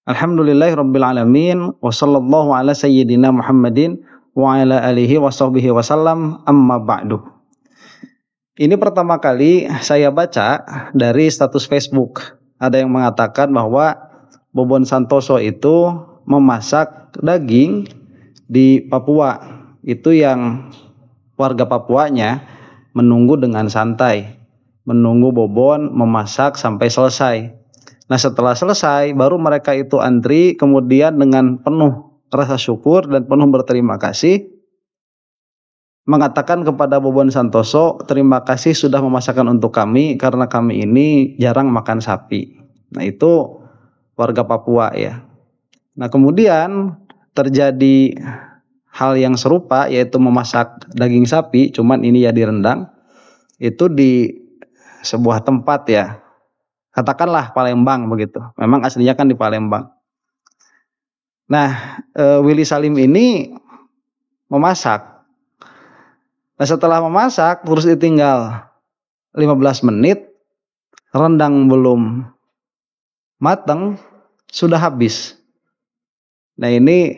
Alhamdulillahirabbil alamin wa sallallahu ala sayyidina Muhammadin wa ala alihi wa sahbihi wasallam, amma ba'du. Ini pertama kali saya baca dari status Facebook. Ada yang mengatakan bahwa Bobon Santoso itu memasak daging di Papua. Itu yang warga Papuanya menunggu dengan santai, menunggu Bobon memasak sampai selesai. Nah, setelah selesai baru mereka itu antri, kemudian dengan penuh rasa syukur dan penuh berterima kasih mengatakan kepada Bobon Santoso, terima kasih sudah memasakkan untuk kami karena kami ini jarang makan sapi. Nah, itu warga Papua ya. Nah, kemudian terjadi hal yang serupa, yaitu memasak daging sapi, cuman ini ya direndang. Itu di sebuah tempat ya, katakanlah Palembang begitu. Memang aslinya kan di Palembang. Nah, Willy Salim ini memasak. Nah, setelah memasak terus ditinggal 15 menit, rendang belum matang, sudah habis. Nah, ini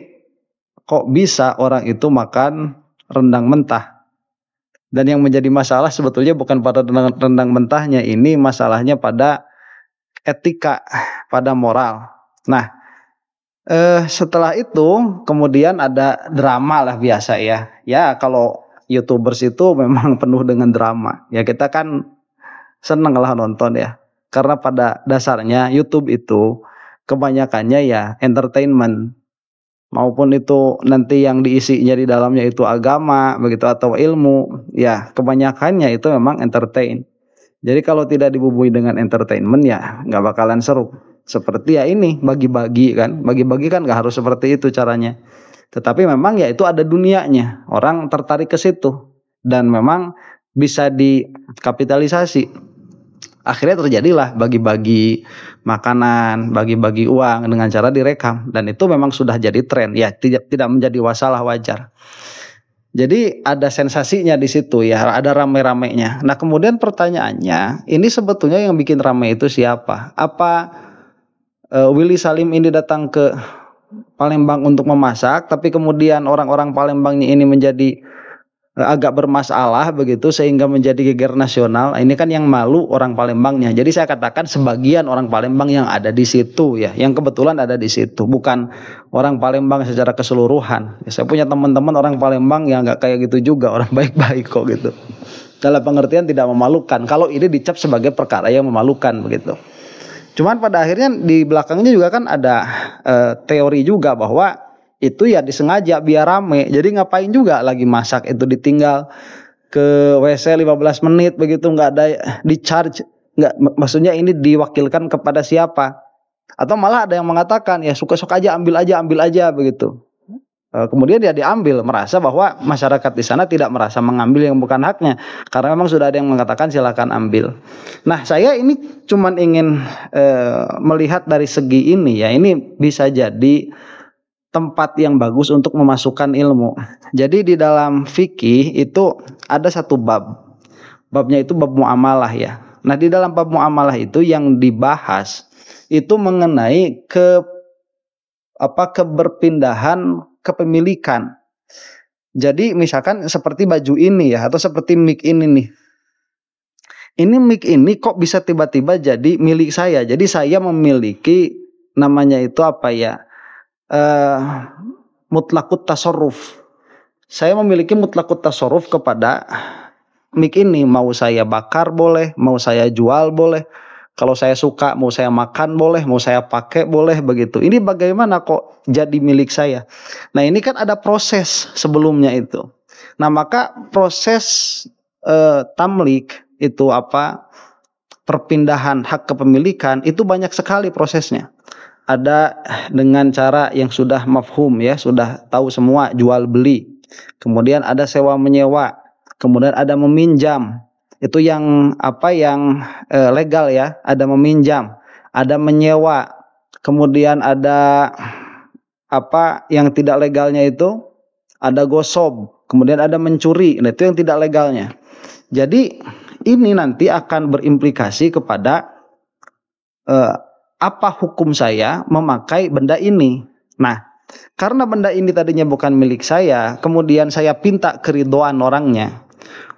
kok bisa orang itu makan rendang mentah? Dan yang menjadi masalah sebetulnya bukan pada rendang mentahnya, ini masalahnya pada etika, pada moral. Nah, setelah itu kemudian ada drama lah biasa ya. Ya, kalau YouTubers itu memang penuh dengan drama. Ya, kita kan seneng lah nonton ya. Karena pada dasarnya YouTube itu kebanyakannya ya entertainment. Maupun itu nanti yang diisinya di dalamnya itu agama begitu atau ilmu, ya kebanyakannya itu memang entertain. Jadi kalau tidak dibumbui dengan entertainment ya nggak bakalan seru. Seperti ya ini bagi-bagi kan, bagi-bagi kan nggak harus seperti itu caranya. Tetapi memang ya itu ada dunianya, orang tertarik ke situ dan memang bisa dikapitalisasi. Akhirnya terjadilah bagi-bagi makanan, bagi-bagi uang dengan cara direkam, dan itu memang sudah jadi tren ya, tidak menjadi masalah, wajar. Jadi ada sensasinya di situ ya, ada rame-ramenya. Nah, kemudian pertanyaannya, ini sebetulnya yang bikin rame itu siapa? Apa Willy Salim ini datang ke Palembang untuk memasak, tapi kemudian orang-orang Palembangnya ini menjadi agak bermasalah begitu sehingga menjadi geger nasional. Ini kan yang malu orang Palembangnya. Jadi saya katakan sebagian orang Palembang yang ada di situ ya, yang kebetulan ada di situ, bukan orang Palembang secara keseluruhan. Ya, saya punya teman-teman orang Palembang yang nggak kayak gitu juga, orang baik-baik kok gitu. Dalam pengertian tidak memalukan. Kalau ini dicap sebagai perkara yang memalukan begitu. Cuman pada akhirnya di belakangnya juga kan ada teori juga bahwa itu ya disengaja biar rame. Jadi ngapain juga lagi masak itu ditinggal ke WC 15 menit begitu, nggak ada di charge, nggak, maksudnya ini diwakilkan kepada siapa? Atau malah ada yang mengatakan ya suka-suka aja, ambil aja begitu. Kemudian dia diambil, merasa bahwa masyarakat di sana tidak merasa mengambil yang bukan haknya, karena memang sudah ada yang mengatakan silakan ambil. Nah, saya ini cuman ingin melihat dari segi ini ya, ini bisa jadi tempat yang bagus untuk memasukkan ilmu. Jadi di dalam fikih itu ada satu bab. Babnya itu bab muamalah ya. Nah, di dalam bab muamalah itu yang dibahas itu mengenai keberpindahan kepemilikan. Jadi misalkan seperti baju ini ya, atau seperti mic ini nih. Ini mic ini kok bisa tiba-tiba jadi milik saya. Jadi saya memiliki, namanya itu apa ya? Mutlakut tasarruf. Saya memiliki mutlakut tasarruf kepada mic ini. Mau saya bakar boleh, mau saya jual boleh. Kalau saya suka, mau saya makan boleh, mau saya pakai boleh begitu. Ini bagaimana kok jadi milik saya? Nah, ini kan ada proses sebelumnya itu. Nah, maka proses tamlik itu apa? Perpindahan hak kepemilikan itu banyak sekali prosesnya. Ada dengan cara yang sudah mafhum ya, sudah tahu semua, jual beli. Kemudian ada sewa menyewa, kemudian ada meminjam. Itu yang legal ya, ada meminjam, ada menyewa. Kemudian ada yang tidak legalnya itu, ada gosob, kemudian ada mencuri. Nah, itu yang tidak legalnya. Jadi ini nanti akan berimplikasi kepada apa hukum saya memakai benda ini. Nah, karena benda ini tadinya bukan milik saya, kemudian saya pinta keridoan orangnya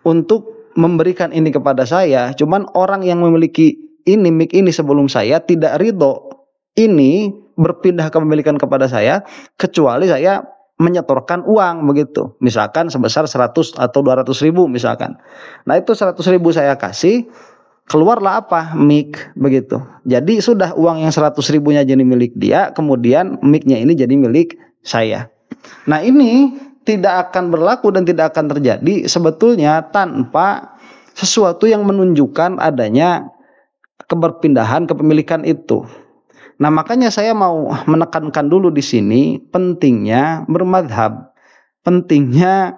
untuk memberikan ini kepada saya, cuman orang yang memiliki ini, mic ini sebelum saya tidak ridho ini berpindah kepemilikan kepada saya, kecuali saya menyetorkan uang begitu, misalkan sebesar 100 atau 200 ribu misalkan. Nah itu 100 ribu saya kasih, keluarlah apa? Mic begitu. Jadi sudah uang yang 100 ribunya jadi milik dia, kemudian mic-nya ini jadi milik saya. Nah ini tidak akan berlaku dan tidak akan terjadi sebetulnya tanpa sesuatu yang menunjukkan adanya keberpindahan kepemilikan itu. Nah makanya saya mau menekankan dulu di sini pentingnya bermadhab, pentingnya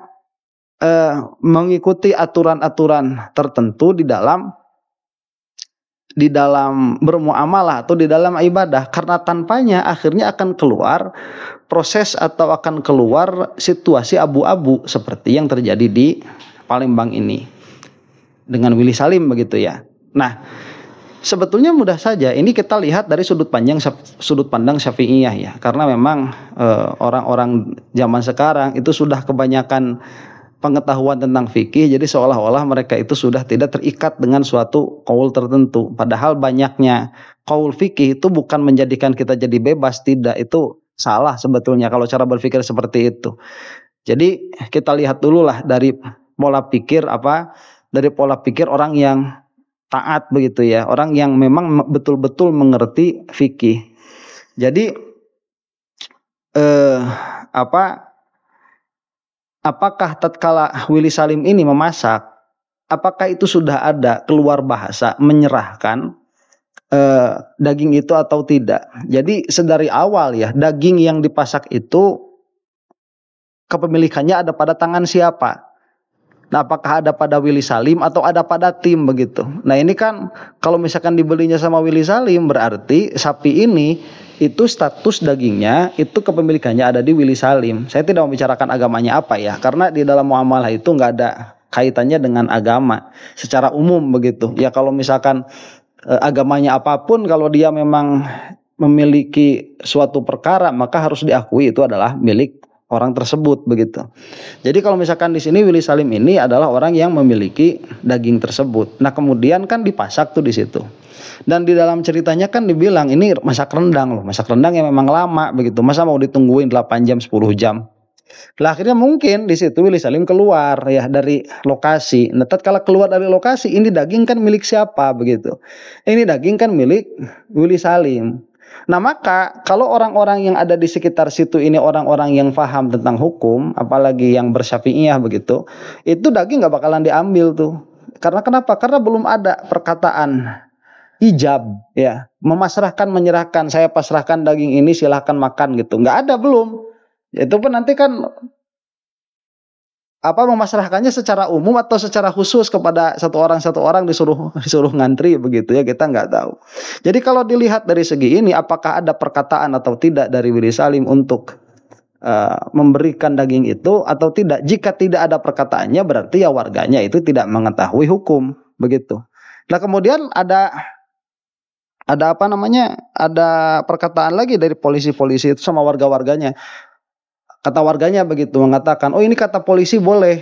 mengikuti aturan-aturan tertentu di dalam bermuamalah atau di dalam ibadah, karena tanpanya akhirnya akan keluar proses atau akan keluar situasi abu-abu seperti yang terjadi di Palembang ini dengan Willy Salim begitu ya. Nah, sebetulnya mudah saja. Ini kita lihat dari sudut pandang Syafi'iyah ya. Karena memang orang-orang zaman sekarang itu sudah kebanyakan pengetahuan tentang fikih, jadi seolah-olah mereka itu sudah tidak terikat dengan suatu qaul tertentu. Padahal banyaknya qaul fikih itu bukan menjadikan kita jadi bebas, tidak, itu salah sebetulnya kalau cara berpikir seperti itu. Jadi kita lihat dulu lah dari pola pikir orang yang taat begitu ya, orang yang memang betul-betul mengerti fikih. Jadi apakah tatkala Willy Salim ini memasak, apakah itu sudah ada keluar bahasa menyerahkan daging itu atau tidak? Jadi sedari awal ya, daging yang dipasak itu kepemilikannya ada pada tangan siapa? Nah, apakah ada pada Willy Salim atau ada pada tim begitu? Nah ini kan kalau misalkan dibelinya sama Willy Salim, berarti sapi ini itu status dagingnya itu kepemilikannya ada di Willy Salim. Saya tidak membicarakan agamanya apa ya, karena di dalam muamalah itu nggak ada kaitannya dengan agama secara umum begitu. Ya kalau misalkan agamanya apapun, kalau dia memang memiliki suatu perkara maka harus diakui itu adalah milik orang tersebut begitu. Jadi kalau misalkan di sini Willy Salim ini adalah orang yang memiliki daging tersebut. Nah kemudian kan dipasak tuh di situ. Dan di dalam ceritanya kan dibilang ini masak rendang loh, masak rendang yang memang lama begitu. Masa mau ditungguin 8 jam 10 jam. Lah akhirnya mungkin di situ Willy Salim keluar ya dari lokasi. Nah tatkala keluar dari lokasi, ini daging kan milik siapa begitu. Ini daging kan milik Willy Salim. Nah maka kalau orang-orang yang ada di sekitar situ ini orang-orang yang paham tentang hukum, apalagi yang bersyafi'iyah begitu, itu daging gak bakalan diambil tuh. Karena kenapa? Karena belum ada perkataan ijab ya, menyerahkan, saya pasrahkan daging ini silahkan makan gitu. Gak ada, belum. Itu pun nanti kan memasrahkannya secara umum atau secara khusus kepada satu orang disuruh ngantri begitu ya, kita nggak tahu. Jadi kalau dilihat dari segi ini, apakah ada perkataan atau tidak dari Willy Salim untuk memberikan daging itu atau tidak? Jika tidak ada perkataannya, berarti ya warganya itu tidak mengetahui hukum begitu. Nah kemudian ada perkataan lagi dari polisi-polisi itu sama warga-warganya. Kata warganya begitu, mengatakan, oh ini kata polisi boleh.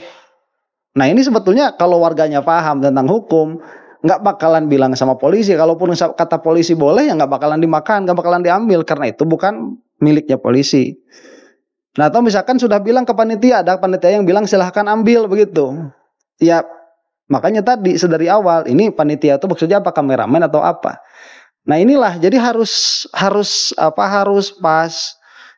Nah ini sebetulnya kalau warganya paham tentang hukum, nggak bakalan bilang sama polisi. Kalaupun kata polisi boleh, ya nggak bakalan dimakan, nggak bakalan diambil, karena itu bukan miliknya polisi. Nah atau misalkan sudah bilang ke panitia, ada panitia yang bilang silahkan ambil begitu. Ya makanya tadi sedari awal, ini panitia itu maksudnya apa, kameramen atau apa? Nah inilah, jadi harus pas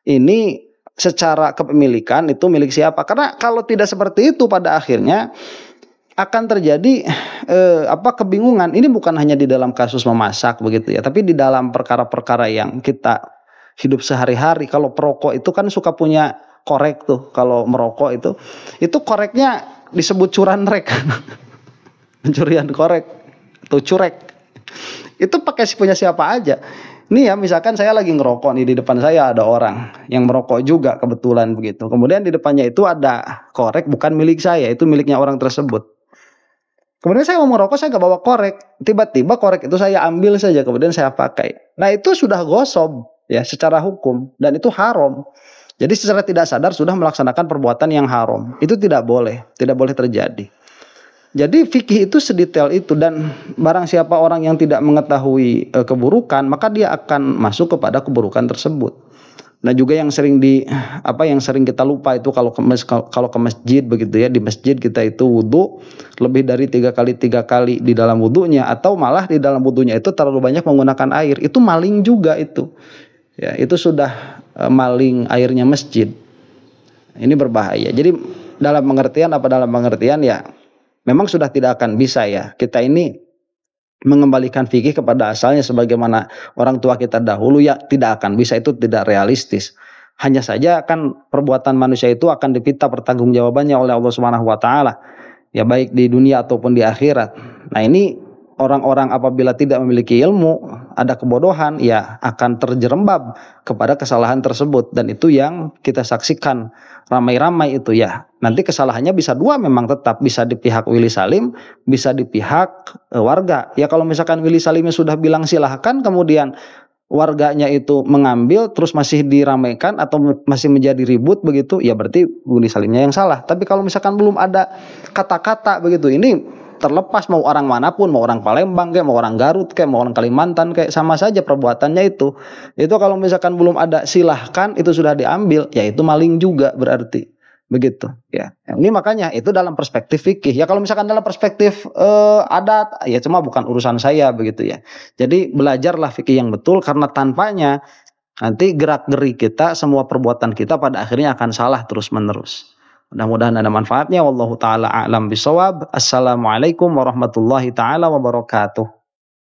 ini. Secara kepemilikan itu milik siapa? Karena kalau tidak seperti itu pada akhirnya akan terjadi kebingungan. Ini bukan hanya di dalam kasus memasak begitu ya, tapi di dalam perkara-perkara yang kita hidup sehari-hari. Kalau perokok itu kan suka punya korek tuh. Kalau merokok itu koreknya disebut curanrek. Pencurian korek atau curek. Itu pakai punya siapa aja. Ini ya misalkan saya lagi ngerokok nih, di depan saya ada orang yang merokok juga kebetulan begitu. Kemudian di depannya itu ada korek bukan milik saya, itu miliknya orang tersebut. Kemudian saya mau merokok, saya gak bawa korek. Tiba-tiba korek itu saya ambil saja, kemudian saya pakai. Nah itu sudah ghosob ya secara hukum, dan itu haram. Jadi secara tidak sadar sudah melaksanakan perbuatan yang haram. Itu tidak boleh terjadi. Jadi fikih itu sedetail itu, dan barang siapa orang yang tidak mengetahui keburukan, maka dia akan masuk kepada keburukan tersebut. Nah juga yang sering kita lupa itu kalau ke masjid begitu ya, di masjid kita itu wudu lebih dari 3 kali di dalam wudunya, atau malah di dalam wudunya itu terlalu banyak menggunakan air, itu maling juga itu. Ya, itu sudah maling airnya masjid. Ini berbahaya. Jadi dalam pengertian ya memang sudah tidak akan bisa ya kita ini mengembalikan fikih kepada asalnya sebagaimana orang tua kita dahulu, ya tidak akan bisa, itu tidak realistis. Hanya saja kan perbuatan manusia itu akan dipinta pertanggungjawabannya oleh Allah Subhanahu wa taala. Ya baik di dunia ataupun di akhirat. Nah, ini orang-orang apabila tidak memiliki ilmu, ada kebodohan, ya akan terjerembab kepada kesalahan tersebut, dan itu yang kita saksikan ramai-ramai itu ya. Nanti kesalahannya bisa dua, memang tetap bisa di pihak Willy Salim, bisa di pihak warga. Ya kalau misalkan Willy Salimnya sudah bilang silahkan, kemudian warganya itu mengambil terus masih diramaikan atau masih menjadi ribut begitu, ya berarti Willy Salimnya yang salah. Tapi kalau misalkan belum ada kata-kata begitu, ini terlepas mau orang manapun, mau orang Palembang kayak, mau orang Garut kayak, mau orang Kalimantan kayak, sama saja perbuatannya itu. Itu kalau misalkan belum ada silahkan itu sudah diambil, ya itu maling juga berarti. Begitu ya. Ini makanya itu dalam perspektif fikih. Ya kalau misalkan dalam perspektif adat, ya cuma bukan urusan saya begitu ya. Jadi belajarlah fikih yang betul, karena tanpanya nanti gerak-gerik kita, semua perbuatan kita pada akhirnya akan salah terus-menerus. Mudah-mudahan ada manfaatnya. Wallahu taala a'lam bishawab. Assalamualaikum warahmatullahi taala wabarakatuh.